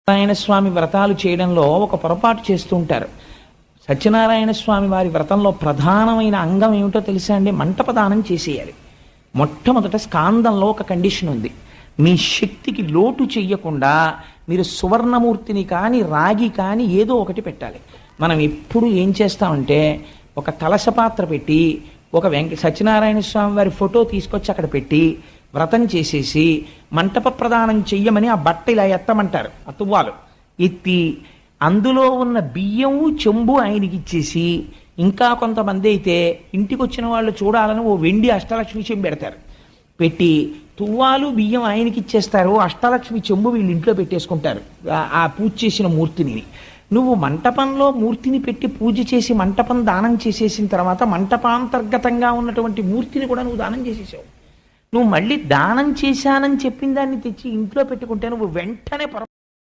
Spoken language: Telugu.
సత్యనారాయణ స్వామి వ్రతాలు చేయడంలో ఒక పొరపాటు చేస్తూ ఉంటారు. సత్యనారాయణ స్వామి వారి వ్రతంలో ప్రధానమైన అంగం ఏమిటో తెలుసా అండి? మంటపదానం చేసేయాలి. మొట్టమొదట స్కాందంలో ఒక కండిషన్ ఉంది. మీ శక్తికి లోటు చెయ్యకుండా మీరు సువర్ణమూర్తిని కానీ రాగి కానీ ఏదో ఒకటి పెట్టాలి. మనం ఎప్పుడు ఏం చేస్తామంటే ఒక కలశ పాత్ర పెట్టి ఒక సత్యనారాయణ స్వామి వారి ఫోటో తీసుకొచ్చి అక్కడ పెట్టి వ్రతం చేసేసి మంటప ప్రదానం చెయ్యమని ఆ బట్ట ఇలా ఎత్తమంటారు. ఆ తువ్వాలు ఎత్తి అందులో ఉన్న బియ్యము చెంబు ఆయనకి ఇచ్చేసి, ఇంకా కొంతమంది అయితే ఇంటికి వచ్చిన వాళ్ళు చూడాలని ఓ వెండి అష్టలక్ష్మి చెంబు పెడతారు. పెట్టి తువ్వాలు బియ్యం ఆయనకి ఇచ్చేస్తారు, అష్టలక్ష్మి చెంబు వీళ్ళు ఇంట్లో పెట్టేసుకుంటారు ఆ పూజ చేసిన మూర్తిని. నువ్వు మంటపంలో మూర్తిని పెట్టి పూజ చేసి మంటపం దానం చేసేసిన తర్వాత మంటపాంతర్గతంగా ఉన్నటువంటి మూర్తిని కూడా నువ్వు దానం చేసేసావు. నువ్వు మళ్ళీ దానం చేశానని చెప్పిన దాన్ని తెచ్చి ఇంట్లో పెట్టుకుంటే నువ్వు వెంటనే